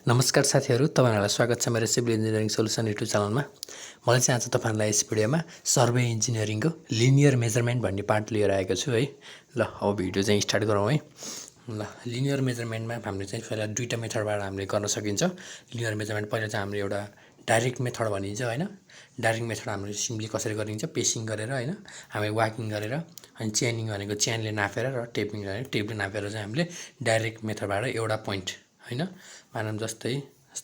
नमस्कार साथीहरू, तपाईहरुलाई स्वागत छ मेरो सिभिल इन्जिनियरिङ सोलुसन युट्युब च्यानलमा। मैले चाहिँ आज तपाईहरुलाई यस भिडियोमा सर्वे इन्जिनियरिङको लिनियर मेजरमेन्ट भन्ने पार्ट लिएर आएको छु है। ल अब भिडियो चाहिँ स्टार्ट गरौँ है। ल लिनियर मेजरमेन्टमा हामीले चाहिँ पहिला दुईटा मेथडबाट हामीले गर्न सकिन्छ। लिनियर मेजरमेन्ट पहिला चाहिँ हामीले एउटा डाइरेक्ट मेथड भनिन्छ हैन। डाइरेक्ट मेथड हामीले सिम्पली कसरी गरिन्छ पेसिङ गरेर हैन, हामी वाकिङ गरेर अनि चेनिङ भनेको चेनले नापेर र टेपिङ भनेको टेपले नापेर चाहिँ हामीले डाइरेक्ट मेथडबाट एउटा पोइन्ट हैन, मानम जस्तै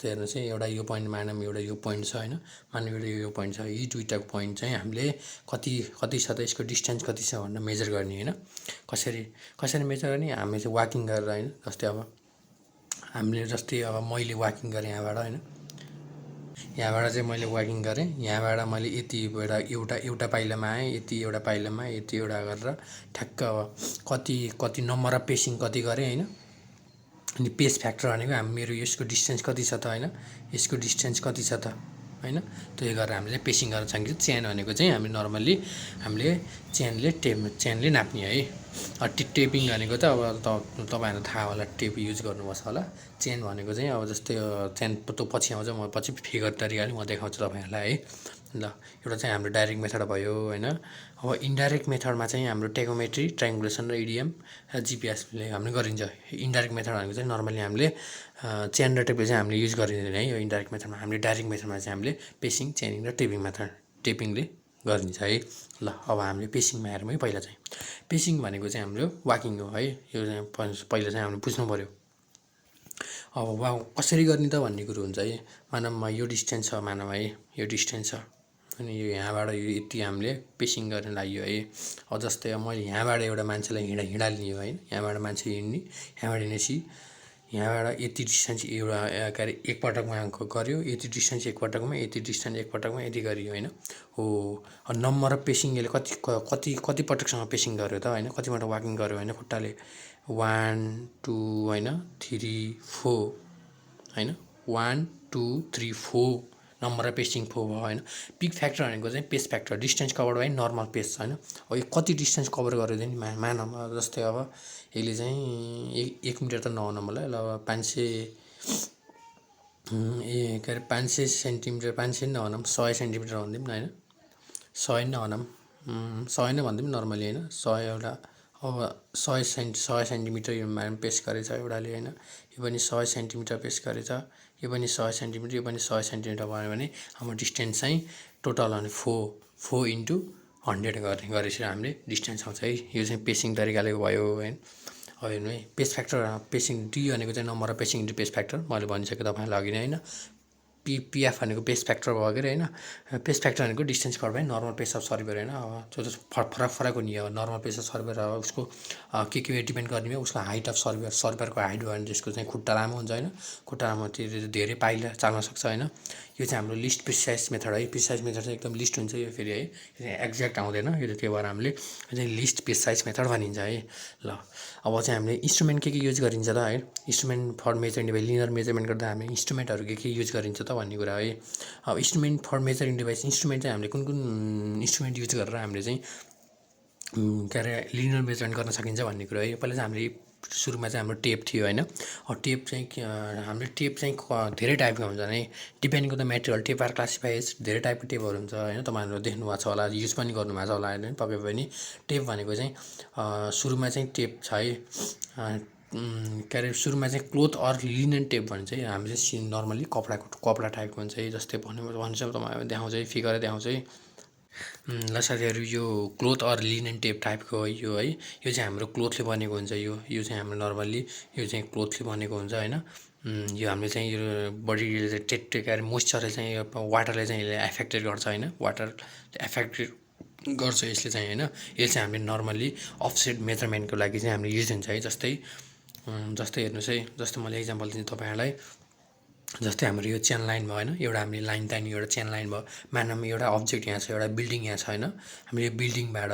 हेर्नुस् है, एउटा यो पोइन्ट मानम एउटा यो पोइन्ट छ हैन, मानम एउटा यो पोइन्ट छ, यी दुईटा पोइन्ट चाहिँ हामीले कति छ त यसको डिस्टेन्स कति छ भनेर मेजर गर्ने हैन। कसरी मेजर गर्ने, हामी चाहिँ वाकिङ गरेर हैन, जस्तै अब हामीले अब मैले वाकिङ गरेँ यहाँबाट हैन, यहाँबाट चाहिँ मैले वाकिङ गरेँ, यहाँबाट मैले यतिबाट एउटा पाइलामा आएँ, यति एउटा पाइलामा यति एउटा गरेर ठ्याक्क अब कति नम्बर अफ पेसिङ कति गरेँ हैन। अनि पेस फ्याक्टर भनेको मेरो यसको डिस्टेन्स कति छ त हैन, यसको डिस्टेन्स कति छ त हैन, त्यो गरेर हामीले पेसिङ गर्न सकिन्छ। चेन भनेको चाहिँ हामी नर्मली हामीले चेनले नाप्ने है। टेपिङ भनेको त अब तपाईहरुलाई थाहा होला, टेप युज गर्नुपर्छ होला। चेन भनेको चाहिँ अब जस्तै चेन त पछि आउँछ, म पछि फिगर तरिकाले म देखाउँछु तपाईहरुलाई है। ल एउटा चाहिँ हाम्रो डाइरेक्ट मेथड भयो हैन। अब इन्डाइरेक्ट मेथडमा चाहिँ हाम्रो टेकोमेट्री, ट्रायङ्गुलेसन र इडिएम र जिपिएसले हामीले गरिन्छ। इन्डाइरेक्ट मेथड भनेको चाहिँ नर्मली हामीले चेन र टेपले चाहिँ हामीले युज गरिँदैन है। यो इन्डाइरेक्ट मेथडमा हामीले डाइरेक्ट मेथडमा चाहिँ हामीले पेसिङ, चेनिङ र टेपिङले गरिन्छ है। ल अब हामीले पेसिङमा हेरौँ है। पहिला चाहिँ पेसिङ भनेको चाहिँ हाम्रो वाकिङ हो है। यो चाहिँ पहिला चाहिँ हामीले बुझ्नु पर्यो। अब कसरी गर्ने त भन्ने कुरो हुन्छ है। मानम यो डिस्टेन्स छ, मानम है यो डिस्टेन्स छ, अनि यो यहाँबाट यो यति हामीले पेसिङ गर्न लाग्यो है। अब जस्तै मैले यहाँबाट एउटा मान्छेलाई हिँडाल्ने हो हैन, यहाँबाट मान्छे हिँड्ने, यहाँबाट हिँडेपछि यहाँबाट यति डिस्टेन्स एउटा के अरे एकपटकमा गऱ्यो, यति डिस्टेन्स एकपटकमा, यति डिस्टेन्स एकपटकमा यति गरियो हैन। हो नम्बर अफ पेसिङ यसले कति पटकसँग पेसिङ गर्यो त हैन, कतिपल्ट वाकिङ गर्यो हैन खुट्टाले, 1 2 हैन 3 4 हैन, 1 2 3 4 नम्बर अफ पेसिङ 4 भयो हैन। पिक फ्याक्टर भनेको चाहिँ pace factor, distance cover by normal pace हैन। अब यो कति डिस्टेन्स कभर गर्यो नि मानम जस्तै अब यसले चाहिँ 1 मिटर त नहुन मलाई, ल 500 के अरे 500 सेन्टिमिटर, 500 नभनौँ 100 सेन्टिमिटर भनिदिउँ न हैन, 100 नभनौँ 100 नै भनिदिउँ नर्मली हैन। 100 एउटा अब 100 सेन्टिमिटर यो मानम पेस गरेछ एउटाले हैन, यो पनि 100 सेन्टिमिटर पेस गरेछ, यो पनि 100 सेन्टिमिटर, यो पनि 100 सेन्टिमिटर भयो भने हाम्रो डिस्टेन्स चाहिँ टोटल अनि 4 इन्टु 100 गरेपछि हामीले डिस्टेन्स आउँछ है। यो चाहिँ पेसिङ तरिकाले भयो हैन। अब हेर्नु है, पेस फ्याक्टर पेसिङ डी भनेको चाहिँ नम्बर अफ पेसिङ इन्टु पेस फ्याक्टर, मैले भनिसकेँ तपाईँलाई अघि नै हैन। पिएफ भनेको पेस फ्याक्टर भयो के हैन। पेस फ्याक्टर भनेको डिस्टेन्स कभर बाइ नर्मल पेस अफ सर्भर हैन। अब त्यो फरक हुने हो। नर्मल पेस अफ सर्भर अब उसको के डिपेन्ड गर्ने हो, उसको हाइट अफ सर्भरको हाइट भयो भने त्यसको चाहिँ खुट्टा लामो हुन्छ हैन, खुट्टा लामो धेरै पाइला चाल्न सक्छ हैन। यो चाहिँ हाम्रो लिस्ट प्रिसाइज मेथड है। प्रिसाइज मेथड चाहिँ एकदम लिस्ट हुन्छ यो फेरि है, यो चाहिँ एक्ज्याक्ट आउँदैन, यो त्यही भएर हामीले यो चाहिँ लिस्ट प्रिसाइज मेथड भनिन्छ है। ल अब चाहिँ हामीले इन्स्ट्रुमेन्ट के युज गरिन्छ त है। Instrument for measuring device, linear measurement गर्दा हामीले इन्स्ट्रुमेन्टहरू के युज गरिन्छ त भन्ने कुरा है। अब instrument for measuring device, instrument चाहिँ हामीले कुन इन्स्ट्रुमेन्ट युज गरेर हामीले चाहिँ के अरे लिनियर मेजरमेन्ट गर्न सकिन्छ भन्ने कुरा है। पहिला चाहिँ हामीले सुरुमा चाहिँ हाम्रो टेप थियो हैन। टेप चाहिँ हाम्रो टेप चाहिँ धेरै टाइपको हुन्छ नि, depending the material. Tape are classifies, धेरै टाइपको टेपहरू हुन्छ हैन, तपाईहरुले देख्नु भएको छ होला, युज पनि गर्नु भएको छ होला हैन पक्कै पनि। टेप भनेको चाहिँ सुरुमा चाहिँ टेप छ है, के अरे सुरुमा चाहिँ क्लोथ अर लिनन टेप भन्छ है। हामी चाहिँ नर्मली कपडा टाइपको हुन्छ है, जस्तै भन्छ तपाईहरुलाई देखाउँछ है, फिगर देखाउँछ है। ल साथीहरु, यो क्लोथ अर लिनन टेप टाइपको हो यो है। यो चाहिँ हाम्रो क्लोथले बनेको हुन्छ, यो चाहिँ हाम्रो नर्मल्ली यो चाहिँ क्लोथले बनेको हुन्छ हैन। यो हामीले चाहिँ यो बडीले चाहिँ टेक मोइस्चरले चाहिँ वाटरले चाहिँ यसले एफेक्टेड गर्छ हैन, वाटर एफेक्टेड गर्छ यसले चाहिँ हैन। यो चाहिँ हामीले नर्मल्ली अफसेट मेजरमेन्टको लागि चाहिँ हामीले युज हुन्छ है। जस्तै हेर्नुस् है, जस्तै मैले एक्जाम्पल दिन्छु तपाईहरुलाई। जस्तै हाम्रो यो चेन लाइन भयो हैन, एउटा हामीले लाइन तान्यो, एउटा चेन लाइन भयो। मानम एउटा अब्जेक्ट यहाँ छ, एउटा बिल्डिङ यहाँ छ हैन, हामीले यो बिल्डिङबाट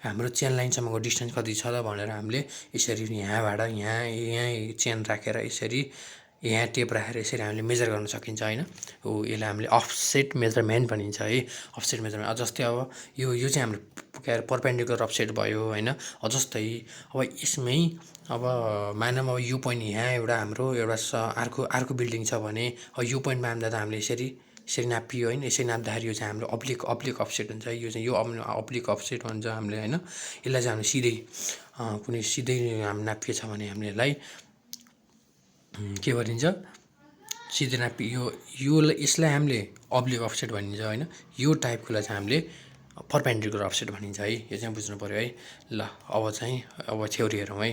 हाम्रो चेन लाइनसम्मको डिस्टेन्स कति छ त भनेर हामीले यसरी यहाँबाट यहाँ चेन राखेर यसरी यहाँ टेप राखेर यसरी हामीले मेजर गर्न सकिन्छ होइन। हो यसलाई हामीले अफसेट मेजरमेन्ट भनिन्छ है। अफसेट मेजरमेन्ट जस्तै अब यो चाहिँ हाम्रो के अरे परपेन्डिकुलर अफसेट भयो होइन। जस्तै अब यसमै अब मानौँ अब यो पोइन्ट यहाँ एउटा हाम्रो एउटा अर्को बिल्डिङ छ भने यो पोइन्टमा आउँदा हामीले यसरी नापियो होइन। यसरी नाप्दाखेरि यो चाहिँ हाम्रो अब्लिक अफसेट हुन्छ। यो चाहिँ यो अब्लिक अफसेट भन्छ हामीले होइन। यसलाई चाहिँ हामीले सिधै कुनै सिधै हामी नापिएको छ भने हामीले यसलाई के भनिन्छ सिधै नापी यसलाई हामीले अब्लिक अफसेट भनिन्छ होइन। यो टाइपकोलाई चाहिँ हामीले परपेन्डिकुलर अफसेट भनिन्छ है। यो चाहिँ बुझ्नु पऱ्यो है। ल अब थ्योरी हेरौँ है।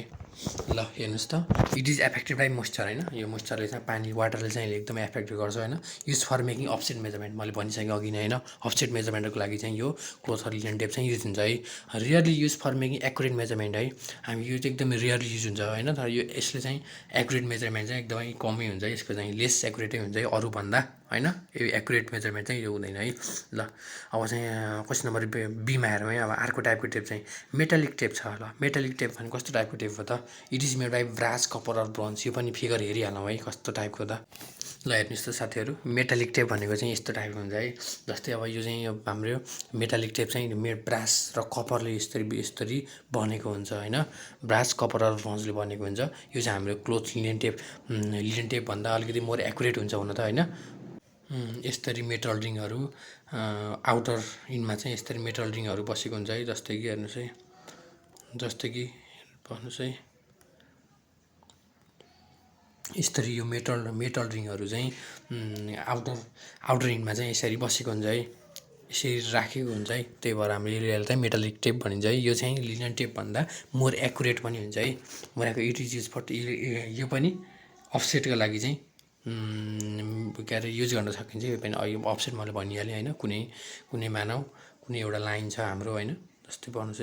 ल हेर्नुहोस् त, it is affected by moisture होइन। यो मोइस्चरले चाहिँ वाटरले चाहिँ एकदमै एफेक्ट गर्छ होइन। Use for making offset measurement मैले भनिसकेँ अघि नै होइन। अफसेट मेजरमेन्टको लागि चाहिँ यो क्लोथ अर लिनेन टेप चाहिँ युज हुन्छ है। Rarely use for making accurate measurement है। हामी यो चाहिँ एकदमै रियरली युज हुन्छ होइन। तर यसले चाहिँ एक्युरेट मेजरमेन्ट चाहिँ एकदमै कमै हुन्छ। यसको चाहिँ लेस एक्युरेटै हुन्छ है अरूभन्दा होइन। यो एक्युरेट मेजरमेन्ट चाहिँ यो हुँदैन है। ल अब चाहिँ क्वेसन नम्बर बीमा हेरौँ है। अब अर्को टाइपको टेप चाहिँ मेटालिक टेप छ। ल मेटालिक टेप भने कस्तो टाइपको टेप हो त? It is made by brass copper or bronze. यो पनि फिगर हेरिहालौँ है कस्तो टाइपको त। ल हेर्नुहोस् त साथीहरू, मेटालिक टेप भनेको चाहिँ यस्तो टाइपको हुन्छ है। जस्तै अब यो चाहिँ हाम्रो मेटालिक टेप चाहिँ ब्रास र कपरले यस्तरी बनेको हुन्छ होइन। ब्रास कपर र ब्रोन्जले बनेको हुन्छ। यो चाहिँ हाम्रो क्लोथ लिनेन टेप भन्दा अलिकति मोर एक्युरेट हुन्छ हुन त होइन। यस्तरी मेटल रिङहरू आउटर इनमा चाहिँ यस्तरी मेटल रिङहरू बसेको हुन्छ है। जस्तै कि हेर्नुहोस् है, भन्नुहोस् है, यस्तरी यो मेटल रिङहरू चाहिँ आउटर इनमा चाहिँ यसरी बसेको हुन्छ है। यसरी राखेको हुन्छ है। त्यही भएर हामीले यसलाई चाहिँ मेटालिक टेप भनिन्छ है। यो चाहिँ लिनेन टेप भन्दा मोर एक्युरेट पनि हुन्छ है। More accurate it is use for यो पनि अफसेटको लागि चाहिँ के अरे युज गर्न सकिन्छ। यो पनि अफसेट मैले भनिहालेँ होइन। कुनै मानव कुनै एउटा लाइन छ हाम्रो होइन। जस्तै भन्नुहोस्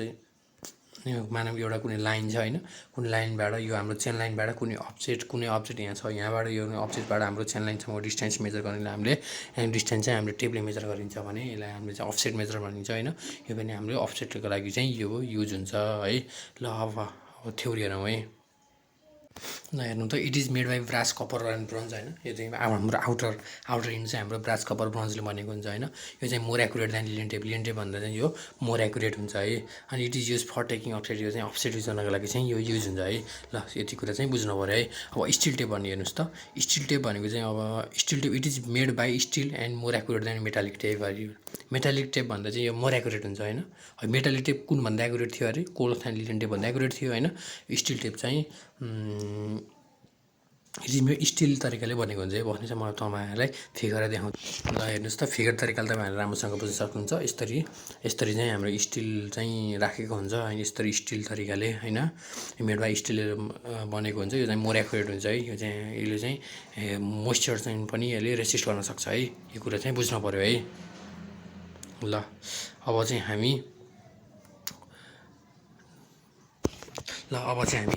है, मानव एउटा कुनै लाइन छ होइन। कुनै लाइनबाट यो हाम्रो चेन लाइनबाट कुनै अब्जेक्ट यहाँ छ। यहाँबाट यो अब्जेक्टबाट हाम्रो चेन लाइनसम्म डिस्टेन्स मेजर गर्नेलाई हामीले डिस्टेन्स चाहिँ हामीले टेपले मेजर गरिन्छ भने यसलाई हामीले चाहिँ अफसेट मेजर भनिन्छ होइन। यो पनि हामीले अफसेटको लागि चाहिँ यो युज हुन्छ है। ल अब थ्योरी हेरौँ है। ल हेर्नु त, it is made by brass copper and bronze होइन। यो चाहिँ हाम्रो आउटर इन्ड चाहिँ हाम्रो ब्रास कपर ब्रोन्जले बनेको हुन्छ होइन। यो चाहिँ more accurate than linen tape भन्दा चाहिँ यो मोर एक्युरेट हुन्छ है। अनि it is use for taking offset. यो चाहिँ अफसेट युज गर्नको लागि चाहिँ यो युज हुन्छ है। ल यति कुरा चाहिँ बुझ्नु पऱ्यो है। अब स्टिल टेप भन्ने हेर्नुहोस् त, स्टिल टेप भनेको चाहिँ अब steel tape it is made by steel and more accurate than metallic tape. Metallic tape भन्दा चाहिँ यो मोर एक्युरेट हुन्छ होइन। मेटालिक टेप कुन भन्दा एक्युरेट थियो अरे? क्लोथ एन्ड लिनेन टेप भन्दा एक्युरेट थियो होइन। स्टिल टेप चाहिँ स्टिल तरिकाले बनेको हुन्छ है। भन्ने चाहिँ म तपाईँहरूलाई फिगर देखाउँछु। ल हेर्नुहोस् त, फिगर तरिकाले तपाईँहरूले राम्रोसँग बुझ्न सक्नुहुन्छ। यस्तरी चाहिँ हाम्रो स्टिल चाहिँ राखेको हुन्छ होइन। यस्तरी स्टिल तरिकाले होइन मेड बाई स्टिल बनेको हुन्छ। यो चाहिँ मोर एक्युरेट हुन्छ है। यसले चाहिँ मोइस्चर चाहिँ पनि यसले रेसिस्ट गर्न सक्छ है। यो कुरा चाहिँ बुझ्नु पऱ्यो है। ल अब चाहिँ हामी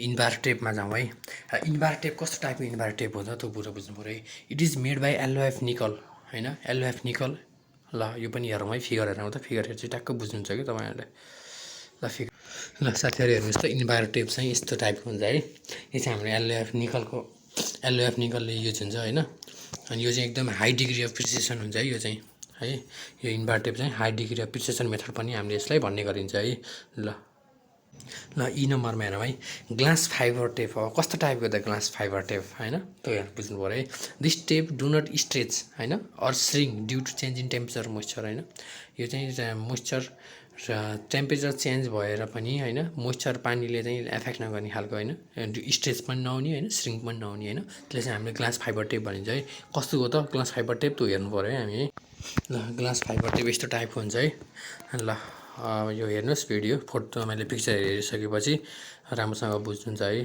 इन्भार टेपमा जाउँ है। इन्भार टेप कस्तो टाइपको इन्भार टेप हुन्छ त्यो कुरा बुझ्नु पऱ्यो है। इट इज मेड बाई एलोएफ निकल होइन। एलोएफ निकल। ल यो पनि हेरौँ है। फिगर हेरौँ त, फिगर हेरेर चाहिँ टक्क बुझ्नुहुन्छ कि तपाईँहरूले। ल फिगर ल साथीहरू हेर्नुहोस् त, इन्भार टेप चाहिँ यस्तो टाइपको हुन्छ है। यो चाहिँ हाम्रो एलोएफ निकलले युज हुन्छ होइन। अनि यो चाहिँ एकदम हाई डिग्री अफ प्रिसिसन हुन्छ है। यो चाहिँ है यो इन्भार टेप चाहिँ high degree of precision method पनि हामीले यसलाई भन्ने गरिन्छ है। ल ई नम्बरमा हेरौँ है। ग्लास फाइबर टेप हो। कस्तो टाइपको त ग्लास फाइबर टेप होइन, त्यो हेर्नु बुझ्नु पऱ्यो है। This tape do not stretch होइन or shrink due to change in temperature moisture होइन। यो चाहिँ मोइस्चर र टेम्परेचर चेन्ज भएर पनि होइन, मोइस्चर पानीले चाहिँ एफेक्ट नगर्ने खालको होइन। स्ट्रेच पनि नहुने होइन, स्रिङ पनि नहुने होइन। त्यसले चाहिँ हामीले ग्लास फाइबर टेप भनिन्छ है। कस्तो हो त ग्लास फाइबर टेप त्यो हेर्नु पऱ्यो है हामी है। ल ग्लास फाइबर टेप यस्तो टाइपको हुन्छ है। ल यो हेर्नुहोस् भिडियो फोटो मैले पिक्चर हेरिसकेपछि राम्रोसँग बुझ्नुहुन्छ है।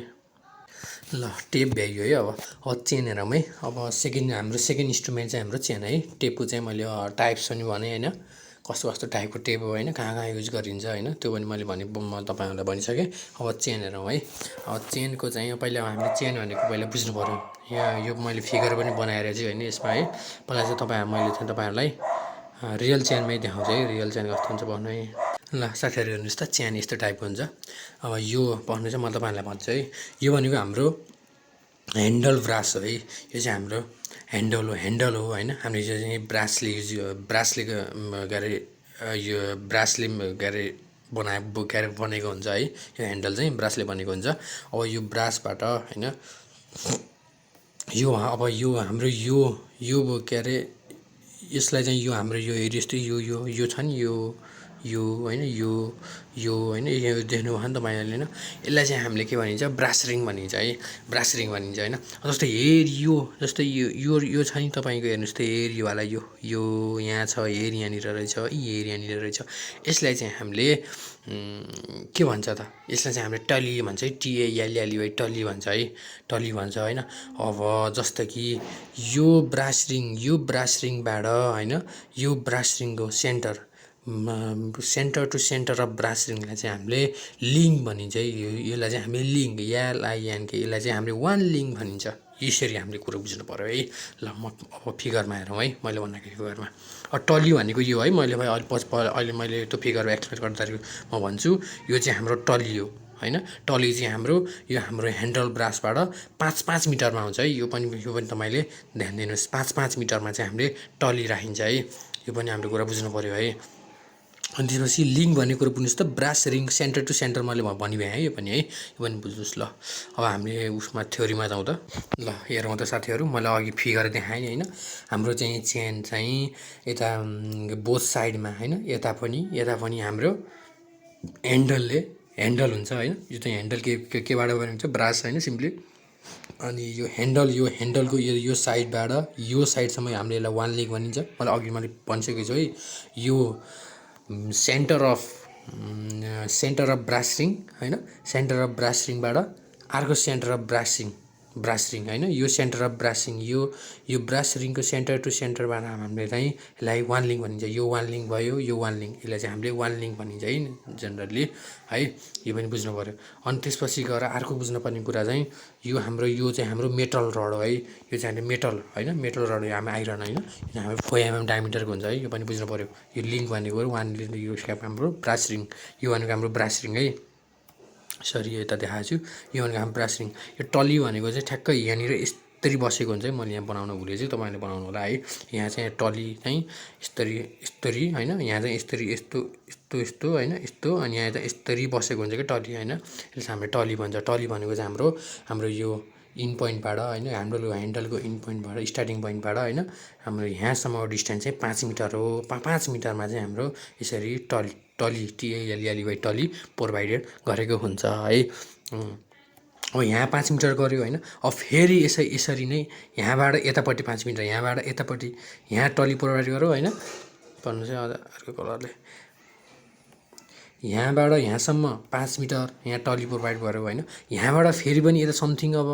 ल टेप भ्याइयो है। अब चेन हेरौँ है। अब हाम्रो सेकेन्ड इन्स्ट्रुमेन्ट चाहिँ हाम्रो चेन है। टेपको चाहिँ मैले टाइप्स पनि भनेँ होइन। कस्तो टाइपको टेप हो होइन, कहाँ युज गरिन्छ होइन, त्यो पनि मैले तपाईँहरूलाई भनिसकेँ। अब चेन हेरौँ है। अब चेनको चाहिँ पहिला हामीले चेन भनेको पहिला बुझ्नु पऱ्यो। यहाँ यो मैले फिगर पनि बनाएर चाहिँ होइन यसमा है। पहिला चाहिँ मैले तपाईँहरूलाई रियल चेनमै देखाउँछु है। रियल चेन कस्तो हुन्छ भन्नु है। ल साथीहरू हेर्नुहोस् त, चेन यस्तो टाइपको हुन्छ। अब यो भन्नु चाहिँ म तपाईँहरूलाई भन्छु है। यो भनेको हाम्रो ह्यान्डल ब्रास हो है, यो चाहिँ हाम्रो ह्यान्डल हो होइन। हामीले यो चाहिँ ब्रासले के अरे यो ब्रासले के अरे बनेको हुन्छ है। यो ह्यान्डल चाहिँ ब्रासले बनेको हुन्छ। अब यो ब्रासबाट होइन यो अब यो हाम्रो यो के अरे यसलाई चाहिँ यो हाम्रो यो हेरी जस्तै यो छ नि यो होइन यो होइन यो देख्नुभयो नि तपाईँहरूले होइन। यसलाई चाहिँ हामीले के भनिन्छ ब्रास रिङ भनिन्छ है, ब्रास रिङ भनिन्छ होइन। जस्तै जस्तै यो छ नि तपाईँको हेर्नुहोस् त हेरीवाला यो यहाँ छ, हेर यहाँनिर रहेछ, हेर यहाँनिर रहेछ। यसलाई चाहिँ हामीले के भन्छ त, यसलाई चाहिँ हामीले टली भन्छ है, TALLY टली भन्छ है, टली भन्छ होइन। अब जस्तो कि यो ब्रास रिङबाट होइन यो ब्रास रिङको centre to centre of brass रिङलाई चाहिँ हामीले लिङ्क भनिन्छ है। यसलाई चाहिँ हामीले लिङ्क LINK यसलाई चाहिँ हामीले वान लिङ्क भनिन्छ। यसरी हामीले कुरो बुझ्नु पऱ्यो है। ल म अब फिगरमा हेरौँ है, मैले भन्दाखेरि फिगरमा टली भनेको यो है। अहिले मैले त्यो फिगरमा एक्सप्लेन गर्दाखेरि म भन्छु यो चाहिँ हाम्रो टली हो होइन। टली चाहिँ यो हाम्रो ह्यान्डल ब्रासबाट 5-5 मिटरमा हुन्छ है। यो पनि तपाईँले ध्यान दिनुहोस्, 5-5 मिटरमा चाहिँ हामीले टली राखिन्छ है। यो पनि हाम्रो कुरा बुझ्नु पऱ्यो है। अनि त्यसपछि लिङ्क भन्ने कुरो बुझ्नुहोस् त, brass ring centre to centre मैले भनिभएँ है, यो पनि बुझ्नुहोस्। ल अब हामीले उसमा थ्योरीमा जाउँ त। ल हेरौँ त साथीहरू, मैले अघि फिगर देखाएँ नि होइन। हाम्रो चाहिँ चेन चाहिँ यता बोथ साइडमा होइन, यता पनि हाम्रो ह्यान्डल हुन्छ होइन। यो चाहिँ ह्यान्डल केबाट बनेको हुन्छ, ब्रास होइन सिम्पली। अनि यो ह्यान्डलको यो साइडबाट यो साइडसम्म हामीले यसलाई वान लिङ्क भनिन्छ। मैले भनिसकेको छु है। यो सेन्टर अफ ब्रास रिङ होइन, सेन्टर अफ ब्रास रिङबाट अर्को सेन्टर अफ ब्रास रिङ होइन। यो सेन्टर अफ ब्रास रिङ यो ब्रास रिङको सेन्टर टु सेन्टरबाट हामीले चाहिँ यसलाई वान लिङ्क भनिन्छ। यो वान लिङ्क भयो, यो वान लिङ्क, यसलाई चाहिँ हामीले वान लिङ्क भनिन्छ है जेनरली है। यो पनि बुझ्नु पऱ्यो। अनि त्यसपछि गएर अर्को बुझ्नुपर्ने कुरा चाहिँ यो चाहिँ हाम्रो मेटल रड हो है। यो चाहिँ हामीले मेटल होइन, मेटल रड हो, हाम्रो आइरन होइन। यो चाहिँ हाम्रो 4 mm डायमिटरको हुन्छ है। यो पनि बुझ्नु पऱ्यो। यो लिङ्क भनेको वान लिङ्क, यो हाम्रो ब्रास रिङ, यो भनेको हाम्रो ब्रास रिङ है। सरी यता देखाएको छु, यो भनेको हाम्रो ब्रास रिङ। यो टली भनेको चाहिँ ठ्याक्कै यहाँनिर यस्तरी बसेको हुन्छ है। मैले यहाँ बनाउन भुलेछु, तपाईँले बनाउनु होला है। यहाँ चाहिँ टली चाहिँ यस्तरी होइन, यहाँ चाहिँ यस्तो होइन, यस्तो, अनि यहाँ चाहिँ यस्तरी बसेको हुन्छ कि टली होइन। यसले चाहिँ हामीले टली भन्छ। टली भनेको चाहिँ हाम्रो यो इन पोइन्टबाट होइन, हाम्रो ह्यान्डलको इन पोइन्टबाट स्टार्टिङ पोइन्टबाट होइन हाम्रो यहाँसम्मको डिस्टेन्स चाहिँ 5 मिटर हो। 5 मिटरमा चाहिँ हाम्रो यसरी टली TALLY टली प्रोभाइडेड गरेको हुन्छ है। अब यहाँ 5 मिटर गऱ्यो होइन। अब फेरि यसरी नै यहाँबाट यतापट्टि 5 मिटर, यहाँबाट यतापट्टि यहाँ टली प्रोभाइड गऱ्यो होइन। भन्नु चाहिँ अर्को कलरले यहाँबाट यहाँसम्म 5 मिटर यहाँ टली प्रोभाइड गऱ्यो होइन। यहाँबाट फेरि पनि यता समथिङ अब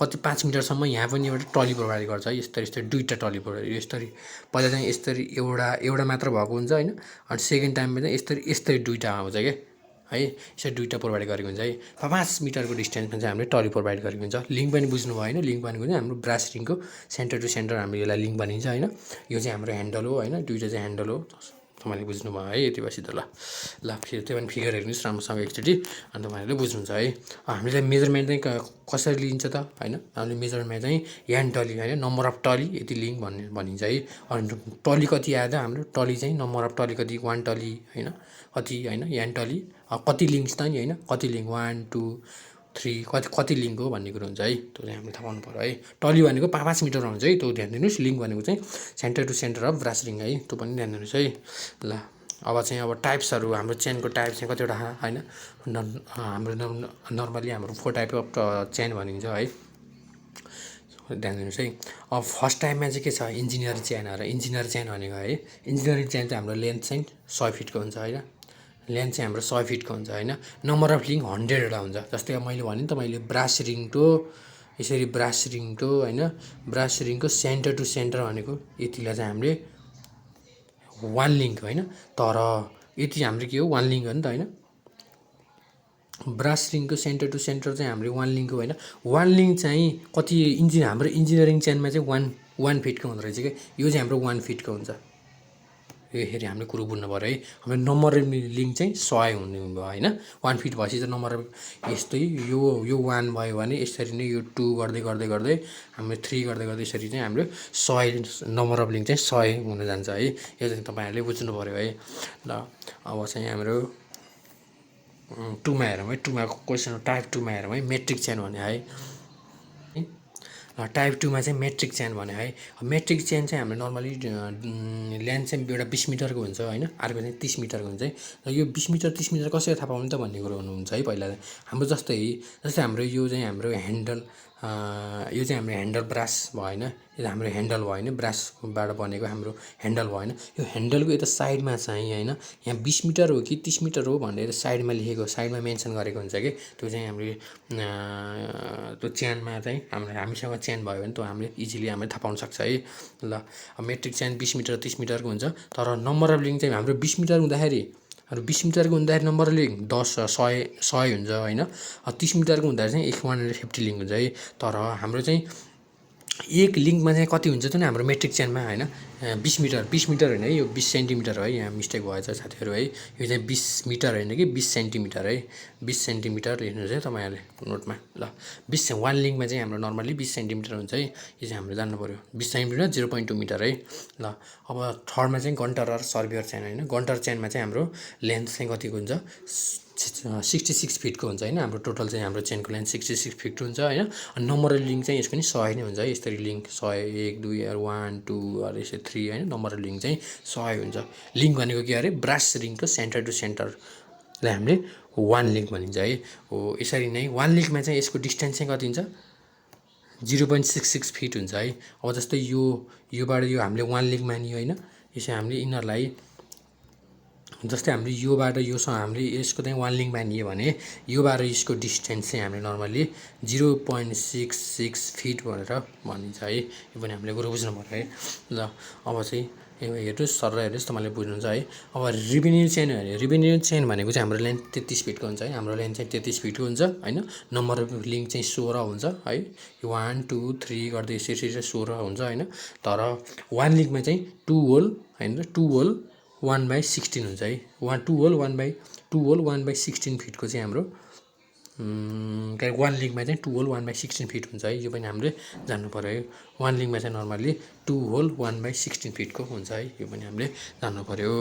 कति 5 मिटरसम्म यहाँ पनि एउटा टली प्रोभाइड गर्छ है। यस्तरी दुईवटा टली प्रोभाइड, यस्तरी पहिला चाहिँ यस्तरी एउटा मात्र भएको हुन्छ होइन। अनि सेकेन्ड टाइममा चाहिँ यस्तरी दुईवटा आउँछ क्या है। यसरी दुईवटा प्रोभाइड गरेको हुन्छ है। 5 मिटरको डिस्टेन्समा चाहिँ हामीले टली प्रोभाइड गरेको हुन्छ। लिङ्क पनि बुझ्नु भयो होइन। लिङ्क भनेको चाहिँ हाम्रो ब्रास रिङको सेन्टर टु सेन्टर हामीले यसलाई लिङ्क भनिन्छ होइन। यो चाहिँ हाम्रो ह्यान्डल हो होइन, दुईवटा चाहिँ ह्यान्डल हो। तपाईँले बुझ्नुभयो है यति बसी त। ल फेरि त्यो पनि फिगर हेर्नुहोस् राम्रोसँग एकचोटि, अनि तपाईँहरूले बुझ्नुहुन्छ है। हामीले मेजरमेन्ट चाहिँ कसरी लिन्छ त होइन। हामीले मेजरमेन्ट चाहिँ यान टली होइन, नम्बर अफ टली यति लिङ्क भनिन्छ है। अनि टली कति आयो त हाम्रो, टली चाहिँ नम्बर अफ टली कति, 1 टली होइन, कति होइन यान टली कति लिङ्क त नि होइन, कति लिङ्क 1 2 3 कति लिङ्क हो भन्ने कुरो हुन्छ है। त्यो चाहिँ हामीले थाहा पाउनु पऱ्यो है। टली भनेको 5 मिटरमा हुन्छ है, त्यो ध्यान दिनुहोस्। लिङ्क भनेको चाहिँ centre to centre of brass ring है, त्यो पनि ध्यान दिनुहोस् है। ल अब टाइप्सहरू, हाम्रो चेनको टाइप चाहिँ कतिवटा होइन। हाम्रो नर्मली हाम्रो 4 टाइप अफ चेन भनिन्छ है, ध्यान दिनुहोस् है। अब फर्स्ट टाइममा चाहिँ के छ, इन्जिनियरिङ चेन भनेको है। इन्जिनियरिङ चेन चाहिँ हाम्रो लेन्थ चाहिँ 100 फिटको हुन्छ होइन। लेन्थ चाहिँ हाम्रो 100 फिटको हुन्छ होइन। नम्बर अफ लिङ्क 100वटा हुन्छ। जस्तै अब मैले भने नि तपाईँले ब्रास रिङको होइन, ब्रास रिङको सेन्टर टु सेन्टर भनेको यतिलाई चाहिँ हामीले 1 लिङ्क होइन। तर यति हाम्रो के हो, 1 लिङ्क हो नि त होइन। ब्रास रिङको सेन्टर टु सेन्टर चाहिँ हाम्रो 1 लिङ्क हो होइन। 1 लिङ्क चाहिँ कति हाम्रो इन्जिनियरिङ चेनमा चाहिँ 1 फिटको हुँदो रहेछ क्या। यो चाहिँ हाम्रो 1 फिटको हुन्छ। यो हेरी हामीले कुरो बुझ्नु पऱ्यो है। हाम्रो नम्बरिङ लिङ्क चाहिँ 100 हुने भयो होइन। 1 फिट भएपछि चाहिँ नम्बर यस्तै यो 1 भयो भने यसरी नै यो 2 गर्दै गर्दै गर्दै हाम्रो 3 गर्दै गर्दै यसरी चाहिँ हाम्रो 100 नम्बर अफ लिङ्क चाहिँ 100 हुन जान्छ है। यो चाहिँ तपाईँहरूले बुझ्नु पऱ्यो है। ल अब चाहिँ हाम्रो 2मा हेरौँ है। 2मा क्वेसन टाइप 2मा हेरौँ है। मेट्रिक चेन भने है। टाइप 2मा चाहिँ मेट्रिक चेन भने है। मेट्रिक चेन चाहिँ हाम्रो नर्मली लेन्थ चाहिँ एउटा 20 मिटरको हुन्छ होइन, अर्को चाहिँ 30 मिटरको हुन्छ है। र यो 20 मिटर 30 मिटर कसरी थाहा पाउनु त भन्ने कुरो हुनुहुन्छ है। पहिला हाम्रो जस्तै हाम्रो यो चाहिँ हाम्रो ह्यान्डल, यो चाहिँ हाम्रो ह्यान्डल ब्रास भयो होइन, यो हाम्रो ह्यान्डल भयो होइन, ब्रासबाट बनेको हाम्रो ह्यान्डल भयो होइन। यो ह्यान्डलको यता साइडमा चाहिँ होइन, यहाँ 20 मिटर हो कि 30 मिटर हो भनेर साइडमा लेखेको, साइडमा मेन्सन गरेको हुन्छ कि त्यो चाहिँ हाम्रो त्यो चेनमा चाहिँ हामीसँग चेन भयो भने त्यो हामीले इजिली हामीले थाहा पाउन सक्छ है। ल मेट्रिक चेन 20 मिटर 30 मिटरको हुन्छ। तर नम्बर अफ लिङ्क चाहिँ हाम्रो 20 मिटर हुँदाखेरि 20 मिटरको हुँदाखेरि नम्बर अफ लिङ्क 100 हुन्छ होइन। 30 मिटरको हुँदाखेरि चाहिँ 150 लिङ्क हुन्छ है। तर हाम्रो चाहिँ एक लिङ्कमा चाहिँ कति हुन्छ त नि हाम्रो मेट्रिक चेनमा होइन, 20 मिटर होइन है, यो 20 सेन्टिमिटर है। यहाँ मिस्टेक भएछ साथीहरू है। यो चाहिँ 20 मिटर होइन कि 20 सेन्टिमिटर है। 20 सेन्टिमिटर लेख्नुहोस् है तपाईँहरूले नोटमा। ल 1 लिङ्कमा चाहिँ हाम्रो नर्मली 20 सेन्टिमिटर हुन्छ है। यो चाहिँ हाम्रो जान्नु पऱ्यो। 20 सेन्टिमिटर 0.2 मिटर है। ल अब थर्डमा चाहिँ गन्टर र सर्भियर चेन होइन। गन्टर चेनमा चाहिँ हाम्रो लेन्थ चाहिँ कतिको हुन्छ, 66 फिटको हुन्छ होइन। हाम्रो टोटल चाहिँ हाम्रो चेनको लेन्थ 66 फिट हुन्छ होइन। अनि नम्बर अफ लिङ्क चाहिँ यसको नि 100 नै हुन्छ है। यसरी लिङ्क 100 1 2 1 2 अरे यसरी 3 होइन। नम्बर अफ लिङ्क चाहिँ 100 हुन्छ। लिङ्क भनेको के अरे, ब्रास रिङको सेन्टर टु सेन्टरलाई हामीले 1 लिङ्क भनिन्छ है। हो यसरी नै 1 लिङ्कमा चाहिँ यसको डिस्टेन्स चाहिँ कति हुन्छ, 0.66 फिट हुन्छ है। अब जस्तै योबाट यो हामीले 1 लिङ्क मानियो होइन। यसै हामीले यिनीहरूलाई जस्तै हामीले योबाट योसँग हामीले यसको चाहिँ 1 लिङ्क मानियो भने योबाट यसको डिस्टेन्स चाहिँ हामीले नर्मली 0.66 फिट भनेर भनिन्छ है। यो पनि हामीले कुरो बुझ्नु पऱ्यो है। ल अब चाहिँ हेर्नुहोस् सर हेर्नुहोस् तपाईँले बुझ्नुहुन्छ है। अब रिभेन्यू चेन भने रिभेन्यू चेन भनेको चाहिँ हाम्रो लेन्थ 33 फिटको हुन्छ है। हाम्रो लेन्थ चाहिँ 33 फिटको हुन्छ होइन। नम्बर अफ लिङ्क चाहिँ 16 हुन्छ है। 1 2 3 गर्दै यसरी 16 हुन्छ होइन। तर 1 लिङ्कमा चाहिँ 2 होल होइन, 2 होल 1/16 हुन्छ है। 2 होल 1/16 फिटको चाहिँ हाम्रो 1 लिङ्कमा चाहिँ 2 होल 1/16 फिट हुन्छ है। यो पनि हामीले जान्नु पऱ्यो है। 1 लिङ्कमा चाहिँ नर्मली 2 होल 1/16 फिटको हुन्छ है। यो पनि हामीले जान्नु पऱ्यो।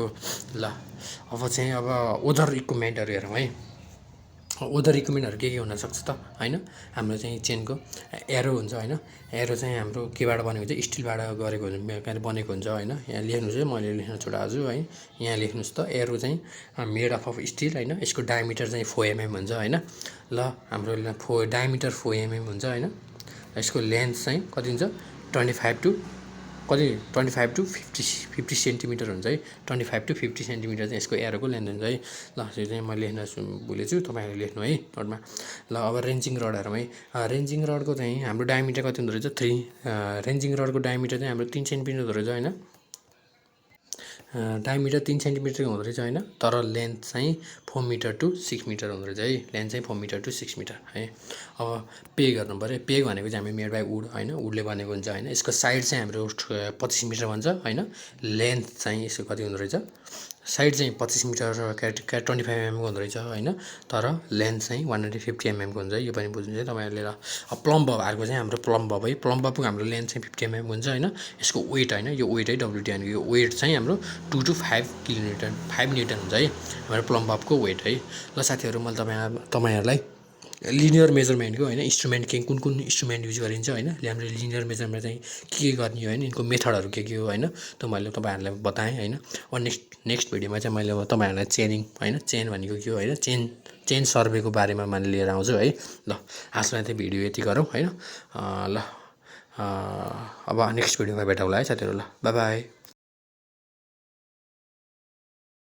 ल अब चाहिँ ओदर इक्विपमेन्टहरू हेरौँ है। ओदर इक्विपमेन्टहरू के हुनसक्छ त होइन। हाम्रो चाहिँ चेनको एरो हुन्छ होइन। एरो चाहिँ हाम्रो केबाट बनेको हुन्छ, स्टिलबाट गरेको हुन्छ, बनेको हुन्छ होइन। यहाँ लेख्नुहोस् है, मैले लेख्न छोडाछु है। यहाँ लेख्नुहोस् त, एरो चाहिँ मेड अफ स्टिल होइन। यसको डायमिटर चाहिँ 4 mm हुन्छ होइन। ल हाम्रो डायमिटर 4 mm हुन्छ होइन। यसको लेन्थ चाहिँ कति हुन्छ, 25 टु 50 सेन्टिमिटर हुन्छ है। 25 टु 50 सेन्टिमिटर चाहिँ यसको एरोको लेन्थ हुन्छ है। ल यो चाहिँ म लेख्न भुलेछु, तपाईँहरूले लेख्नु है नोटमा। ल अब रेन्जिङ रडहरू है। रेन्जिङ रडको चाहिँ हाम्रो डायमिटर कति हुँदो रहेछ, 3। रेन्जिङ रडको डायमिटर चाहिँ हाम्रो 3 सेन्टिमिटर हुँदो रहेछ होइन। डायमिटर 3 सेन्टिमिटरको हुँदो रहेछ होइन। तर लेन्थ चाहिँ 4 मिटर टु 6 मिटर हुँदो रहेछ है। लेन्थ चाहिँ 4 मिटर टु 6 मिटर है। अब पेग गर्नु पऱ्यो। पेग भनेको चाहिँ हामी मेड बाई वुड होइन, वुडले बनेको हुन्छ होइन। यसको साइड चाहिँ हाम्रो 25 मिटर भन्छ होइन। लेन्थ चाहिँ यसको कति हुँदो रहेछ, साइड चाहिँ 25 मिटर 25 mm को हुँदो रहेछ होइन। तर लेन्थ चाहिँ 150 mm को हुन्छ है। यो पनि बुझ्नुहुन्छ है तपाईँहरूले। ल अब प्लम बब अर्को चाहिँ हाम्रो प्लम बब है। प्लम बबको हाम्रो लेन्थ चाहिँ 50 mm हुन्छ होइन। यसको वेट होइन, यो वेट है WTN, यो वेट चाहिँ हाम्रो 2 to 5 न्युटन हुन्छ है हाम्रो प्लम बबको वेट है। ल साथीहरू, मैले तपाईँहरूलाई लिनियर मेजरमेन्टको होइन इन्स्ट्रुमेन्ट कुन इन्स्ट्रुमेन्ट युज गरिन्छ होइन, हामीले लिनियर मेजरमेन्ट चाहिँ के गर्ने हो होइन, यिनको मेथडहरू के हो होइन, त मैले तपाईँहरूलाई बताएँ होइन। अब नेक्स्ट भिडियोमा चाहिँ मैले अब तपाईँहरूलाई चेनिङ होइन, चेन भनेको के हो होइन, चेन सर्वेको बारेमा मैले लिएर आउँछु है। ल आजलाई चाहिँ भिडियो यति गरौँ होइन। ल अब नेक्स्ट भिडियोमा भेटौँला है साथीहरू। ल बाई बाई।